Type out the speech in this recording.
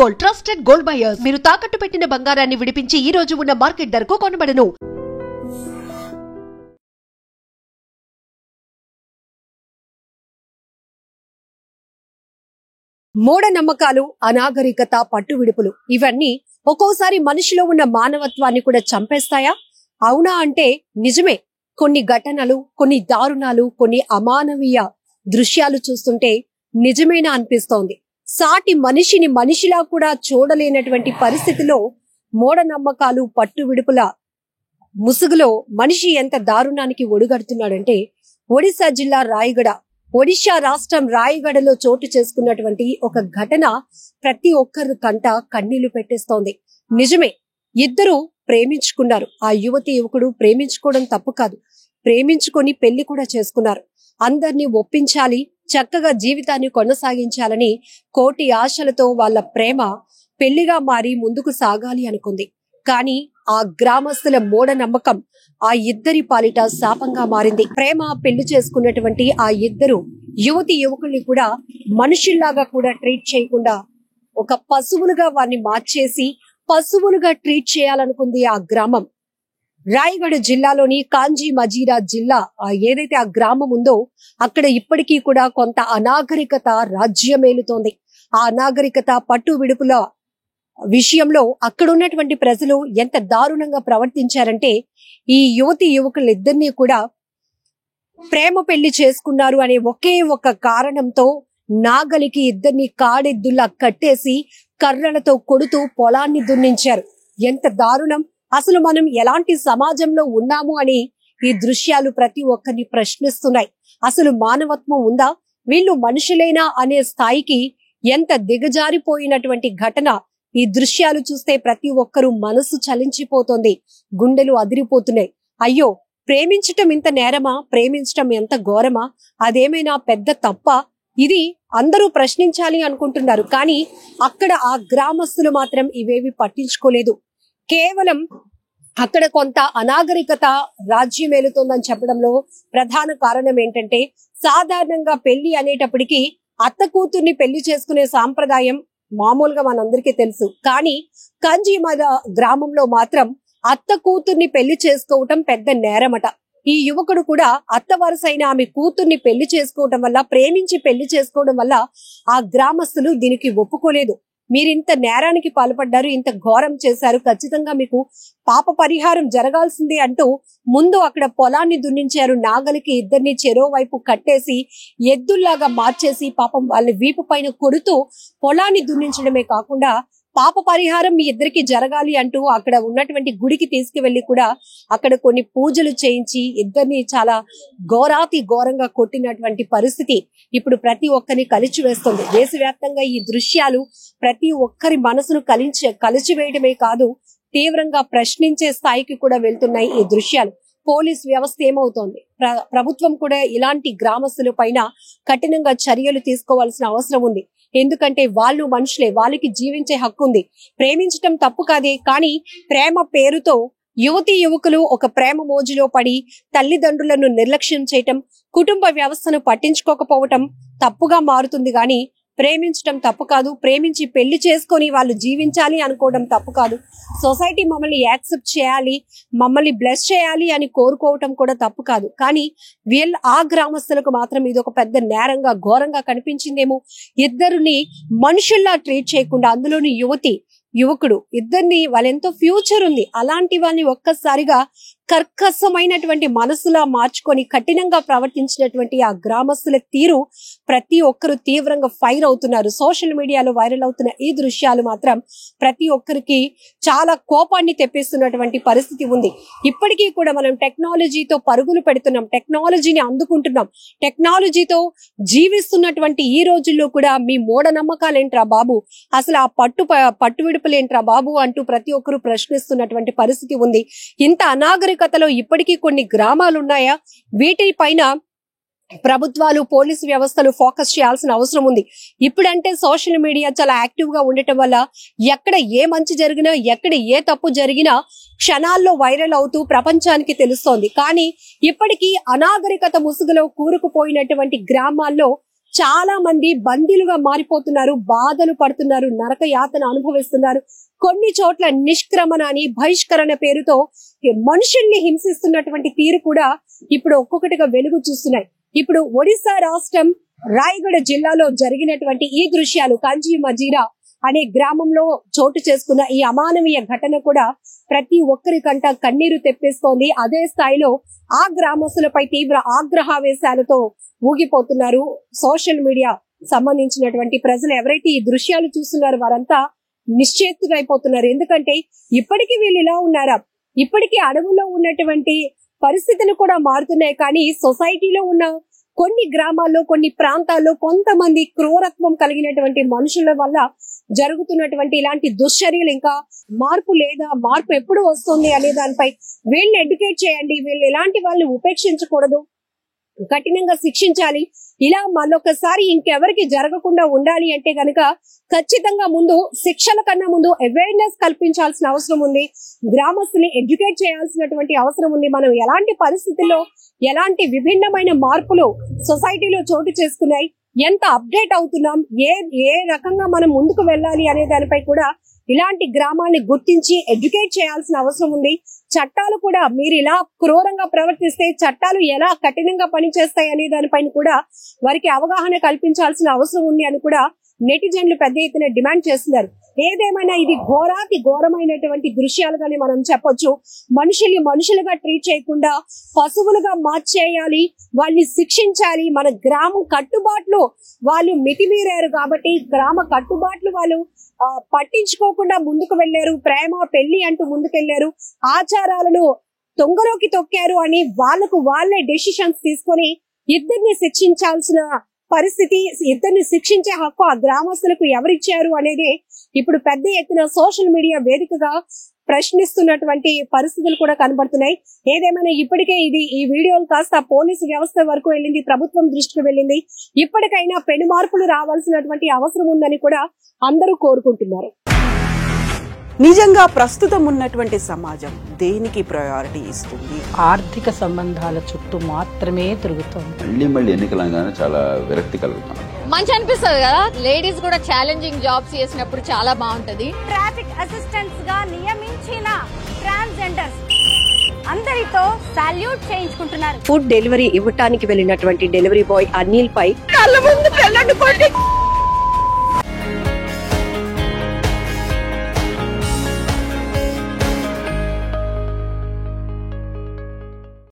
Gold, trusted gold buyers. మీరు తాకట్టు పెట్టిన బంగారాన్ని విడిపించి ఈ రోజు ఉన్న మార్కెట్ ధరకు కొనబడును. మూఢనమ్మకాలు, అనాగరికత, పట్టువిడుపులు ఇవన్నీ ఒక్కోసారి మనిషిలో ఉన్న మానవత్వాన్ని కూడా చంపేస్తాయా? అవునా అంటే నిజమే. కొన్ని ఘటనలు, కొన్ని దారుణాలు, కొన్ని అమానవీయ దృశ్యాలు చూస్తుంటే నిజమేనా అనిపిస్తోంది. సాటి మనిషిని మనిషిలా కూడా చూడలేనటువంటి పరిస్థితిలో మూఢనమ్మకాలు, పట్టువిడుపుల ముసుగులో మనిషి ఎంత దారుణానికి ఒడిగడుతున్నాడంటే, ఒడిశా జిల్లా రాయగడ, ఒడిశా రాష్ట్రం రాయగడలో చోటు చేసుకున్నటువంటి ఒక ఘటన ప్రతి ఒక్కరి కంట కన్నీళ్లు పెట్టేస్తోంది. నిజమే, ఇద్దరు ప్రేమించుకున్నారు. ఆ యువతి యువకుడు ప్రేమించుకోవడం తప్పు కాదు, ప్రేమించుకొని పెళ్లి కూడా చేసుకున్నారు. అందరినీ ఒప్పించాలి, చక్కగా జీవితాన్ని కొనసాగించాలని కోటి ఆశలతో వాళ్ళ ప్రేమ పెళ్లిగా మారి ముందుకు సాగాలి అనుకుంది. కానీ ఆ గ్రామస్తుల మూఢనమ్మకం ఆ ఇద్దరి పాలిట శాపంగా మారింది. ప్రేమ పెళ్లి చేసుకున్నటువంటి ఆ ఇద్దరు యువతి యువకుల్ని కూడా మనుషుల్లాగా కూడా ట్రీట్ చేయకుండా ఒక పశువులుగా వారిని మార్చేసి పశువులుగా ట్రీట్ చేయాలనుకుంది ఆ గ్రామం. రాయగఢ జిల్లాలోని కాంజీ మజీరా జిల్లా ఏదైతే ఆ గ్రామం ఉందో అక్కడ ఇప్పటికీ కూడా కొంత అనాగరికత రాజ్యమేలుతోంది. ఆ అనాగరికత, పట్టు విడుపుల విషయంలో అక్కడ ఉన్నటువంటి ప్రజలు ఎంత దారుణంగా ప్రవర్తించారంటే, ఈ యువతి యువకులిద్దరినీ కూడా ప్రేమ పెళ్లి చేసుకున్నారు అనే ఒకే ఒక కారణంతో నాగలికి ఇద్దరిని కాడెద్దుల్లా కట్టేసి కర్రలతో కొడుతూ పొలాన్ని దున్నించారు. ఎంత దారుణం! అసలు మనం ఎలాంటి సమాజంలో ఉన్నాము అని ఈ దృశ్యాలు ప్రతి ఒక్కరిని ప్రశ్నిస్తున్నాయి. అసలు మానవత్వం ఉందా? వీళ్ళు మనుషులేనా అనే స్థాయికి ఎంత దిగజారిపోయినటువంటి ఘటన. ఈ దృశ్యాలు చూస్తే ప్రతి ఒక్కరూ మనసు చలించిపోతోంది, గుండెలు అదిరిపోతున్నాయి. అయ్యో, ప్రేమించటం ఇంత నేరమా? ప్రేమించటం ఎంత ఘోరమా? అదేమైనా పెద్ద తప్ప? ఇది అందరూ ప్రశ్నించాలి అనుకుంటున్నారు. కానీ అక్కడ ఆ గ్రామస్తులు మాత్రం ఇవేవి పట్టించుకోలేదు. కేవలం అక్కడ కొంత అనాగరికత రాజ్యమేలుతోందని చెప్పడంలో ప్రధాన కారణం ఏంటంటే, సాధారణంగా పెళ్లి అనేటప్పటికీ అత్త కూతుర్ని పెళ్లి చేసుకునే సాంప్రదాయం మామూలుగా మనందరికీ తెలుసు. కానీ కంజీమద గ్రామంలో మాత్రం అత్త కూతుర్ని పెళ్లి చేసుకోవటం పెద్ద నేరమట. ఈ యువకుడు కూడా అత్త వరుసైన ఆమె కూతుర్ని పెళ్లి చేసుకోవడం వల్ల, ప్రేమించి పెళ్లి చేసుకోవడం వల్ల ఆ గ్రామస్తులు దీనికి ఒప్పుకోలేదు. మీరింత నేరానికి పాల్పడ్డారు, ఇంత ఘోరం చేశారు, ఖచ్చితంగా మీకు పాప పరిహారం జరగాల్సిందే అంటూ ముందు అక్కడ పొలాన్ని దున్నించారు. నాగలికి ఇద్దరిని చెరో వైపు కట్టేసి ఎద్దుల్లాగా మార్చేసి పాపం వాళ్ళని వీపు పైన కొడుతూ పొలాన్ని దున్నించడమే కాకుండా పాప పరిహారం మీ ఇద్దరికి జరగాలి అంటూ అక్కడ ఉన్నటువంటి గుడికి తీసుకువెళ్లి కూడా అక్కడ కొన్ని పూజలు చేయించి ఇద్దరిని చాలా ఘోరాతి ఘోరంగా కొట్టినటువంటి పరిస్థితి ఇప్పుడు ప్రతి ఒక్కరిని కలిచివేస్తుంది. దేశవ్యాప్తంగా ఈ దృశ్యాలు ప్రతి ఒక్కరి మనసును కలిచివేయడమే కాదు, తీవ్రంగా ప్రశ్నించే స్థాయికి కూడా వెళ్తున్నాయి ఈ దృశ్యాలు. పోలీస్ వ్యవస్థ ఏమవుతోంది? ప్రభుత్వం కూడా ఇలాంటి గ్రామస్తుల పైన కఠినంగా చర్యలు తీసుకోవాల్సిన అవసరం ఉంది. ఎందుకంటే వాళ్ళు మనుషులే, వాళ్ళకి జీవించే హక్కు ఉంది. ప్రేమించటం తప్పు కాదే, కానీ ప్రేమ పేరుతో యువతీ యువకులు ఒక ప్రేమ మోజులో పడి తల్లిదండ్రులను నిర్లక్ష్యం చేయటం, కుటుంబ వ్యవస్థను పట్టించుకోకపోవటం తప్పుగా మారుతుంది. గాని ప్రేమించటం తప్పు కాదు, ప్రేమించి పెళ్లి చేసుకొని వాళ్ళు జీవించాలి అనుకోవడం తప్పు కాదు. సొసైటీ మమ్మల్ని యాక్సెప్ట్ చేయాలి, మమ్మల్ని బ్లెస్ చేయాలి అని కోరుకోవటం కూడా తప్పు కాదు. కానీ ఆ గ్రామస్తులకు మాత్రం ఇది ఒక పెద్ద నేరంగా, ఘోరంగా కనిపించిందేమో. ఇద్దరిని మనుషుల్లా ట్రీట్ చేయకుండా, అందులోని యువతి యువకుడు ఇద్దరిని, వాళ్ళెంతో ఫ్యూచర్ ఉంది, అలాంటి వాళ్ళని ఒక్కసారిగా కర్కశమైనటువంటి మనసులా మార్చుకొని కఠినంగా ప్రవర్తించినటువంటి ఆ గ్రామస్తుల తీరు ప్రతి ఒక్కరు తీవ్రంగా ఫైర్ అవుతున్నారు. సోషల్ మీడియాలో వైరల్ అవుతున్న ఈ దృశ్యాలు మాత్రం ప్రతి ఒక్కరికి చాలా కోపాన్ని తెప్పిస్తున్నటువంటి పరిస్థితి ఉంది. ఇప్పటికీ కూడా మనం టెక్నాలజీతో పరుగులు పెడుతున్నాం, టెక్నాలజీని అందుకుంటున్నాం, టెక్నాలజీతో జీవిస్తున్నటువంటి ఈ రోజుల్లో కూడా మీ మూఢనమ్మకాలేంట్రా బాబు, అసలు ఆ పట్టు విడుపులేంట్రా బాబు అంటూ ప్రతి ఒక్కరు ప్రశ్నిస్తున్నటువంటి పరిస్థితి ఉంది. ఇంత అనాగరికతలో ఇప్పటికీ కొన్ని గ్రామాలు ఉన్నాయా? వీటిపైన ప్రభుత్వాలు, పోలీసు వ్యవస్థలు ఫోకస్ చేయాల్సిన అవసరం ఉంది. ఇప్పుడంటే సోషల్ మీడియా చాలా యాక్టివ్ గా ఉండటం వల్ల ఎక్కడ ఏ మంచి జరిగినా, ఎక్కడ ఏ తప్పు జరిగినా క్షణాల్లో వైరల్ అవుతూ ప్రపంచానికి తెలుస్తోంది. కానీ ఇప్పటికీ అనాగరికత ముసుగులో కూరుకుపోయినటువంటి గ్రామాల్లో చాలా మంది బందీలుగా మారిపోతున్నారు, బాధలు పడుతున్నారు, నరక యాతన అనుభవిస్తున్నారు. కొన్ని చోట్ల నిష్క్రమణ అని బహిష్కరణ పేరుతో మనుషుల్ని హింసిస్తున్నటువంటి తీరు కూడా ఇప్పుడు ఒక్కొక్కటిగా వెలుగు చూస్తున్నాయి. ఇప్పుడు ఒడిశా రాష్ట్రం రాయగఢ జిల్లాలో జరిగినటువంటి ఈ దృశ్యాలు, కంచి మజీరా అనే గ్రామంలో చోటు చేసుకున్న ఈ అమానవీయ ఘటన కూడా ప్రతి ఒక్కరికంట కన్నీరు తెప్పిస్తోంది. అదే స్థాయిలో ఆ గ్రామస్తులపై తీవ్ర ఆగ్రహావేశాలతో ఊగిపోతున్నారు. సోషల్ మీడియా సంబంధించినటువంటి ప్రజలు ఎవరైతే ఈ దృశ్యాలు చూస్తున్నారు వారంతా నిశ్చేతులైపోతున్నారు. ఎందుకంటే ఇప్పటికీ వీళ్ళు ఇలా ఉన్నారా? ఇప్పటికీ అడవుల్లో ఉన్నటువంటి పరిస్థితులు కూడా మారుతున్నాయి. కానీ సొసైటీలో ఉన్న కొన్ని గ్రామాల్లో, కొన్ని ప్రాంతాల్లో కొంతమంది క్రూరత్వం కలిగినటువంటి మనుషుల వల్ల జరుగుతున్నటువంటి ఇలాంటి దుశ్చర్యలు ఇంకా మార్పు లేదా, మార్పు ఎప్పుడు వస్తుంది అనే దానిపై వీళ్ళని ఎడ్యుకేట్ చేయండి. వీళ్ళు ఎలాంటి వాళ్ళని ఉపేక్షించకూడదు, కఠినంగా శిక్షించాలి. ఇలా మళ్ళొకసారి ఇంకెవరికి జరగకుండా ఉండాలి అంటే గనక ఖచ్చితంగా ముందు శిక్షల కన్నా ముందు అవేర్నెస్ కల్పించాల్సిన అవసరం ఉంది. గ్రామస్తుల్ని ఎడ్యుకేట్ చేయాల్సినటువంటి అవసరం ఉంది. మనం ఎలాంటి పరిస్థితుల్లో ఎలాంటి విభిన్నమైన మార్పులు సొసైటీలో చోటు చేసుకున్నాయి, ఎంత అప్డేట్ అవుతున్నాం, ఏ రకంగా మనం ముందుకు వెళ్ళాలి అనే దానిపై కూడా ఇలాంటి గ్రామాన్ని గుర్తించి ఎడ్యుకేట్ చేయాల్సిన అవసరం ఉంది. చట్టాలు కూడా మీరు ఇలా క్రూరంగా ప్రవర్తిస్తే చట్టాలు ఎలా కఠినంగా పనిచేస్తాయి అనే దానిపైన కూడా వారికి అవగాహన కల్పించాల్సిన అవసరం ఉంది అని కూడా నెటిజన్లు పెద్ద ఎత్తున డిమాండ్ చేస్తున్నారు. ఏదేమైనా ఇది ఘోరాతి ఘోరమైనటువంటి దృశ్యాలుగానే మనం చెప్పొచ్చు. మనుషుల్ని మనుషులుగా ట్రీట్ చేయకుండా పశువులుగా మార్చేయాలి, వాళ్ళని శిక్షించాలి. మన గ్రామం కట్టుబాట్లు వాళ్ళు మితిమీరారు కాబట్టి గ్రామ కట్టుబాట్లు వాళ్ళు పట్టించుకోకుండా ముందుకు వెళ్లారు. ప్రేమ పెళ్లి అంటూ ముందుకెళ్లారు, ఆచారాలను తొంగలోకి తొక్కారు అని వాళ్ళకు వాళ్ళే డెసిషన్స్ తీసుకొని ఇద్దరిని శిక్షించాల్సిన పరిస్థితి, ఇద్దరిని శిక్షించే హక్కు ఆ గ్రామస్తులకు ఎవరిచ్చారు అనేది ఇప్పుడు పెద్ద ఎత్తున సోషల్ మీడియా వేదికగా ప్రశ్నిస్తున్నటువంటి పరిస్థితులు కూడా కనబడుతున్నాయి. ఏదేమైనా ఇప్పటికే ఈ వీడియోలు కాస్త పోలీసు వ్యవస్థ వరకు వెళ్ళింది, ప్రభుత్వం దృష్టికి వెళ్ళింది. ఇప్పటికైనా పెను మార్పులు రావాల్సినటువంటి అవసరం ఉందని కూడా అందరూ కోరుకుంటున్నారు. నిజంగా ప్రస్తుతం ఉన్నటువంటి సమాజం దేనికి ప్రయారిటీ ఇస్తుంది? ఆర్థిక సంబంధాల చుట్టూ మాత్రమే తిరుగుతోంది. మళ్ళీ ఎన్నికలంగానే చాలా విరక్తి కలుగుతాం. మంచి అనిపిస్తుంది కదా, లేడీస్ కూడా ఛాలెంజింగ్ జాబ్స్ చేసినప్పుడు చాలా బాగుంటది. ట్రాఫిక్ అసిస్టెంట్స్ గా నియమించిన ట్రాన్స్జెండర్స్ అందరితో సాల్యూట్ చేయించుకుంటున్నారు. ఫుడ్ డెలివరీ ఇవ్వటానికి వెళ్ళినటువంటి డెలివరీ బాయ్ అనిల్ పై కళ్ళ ముందు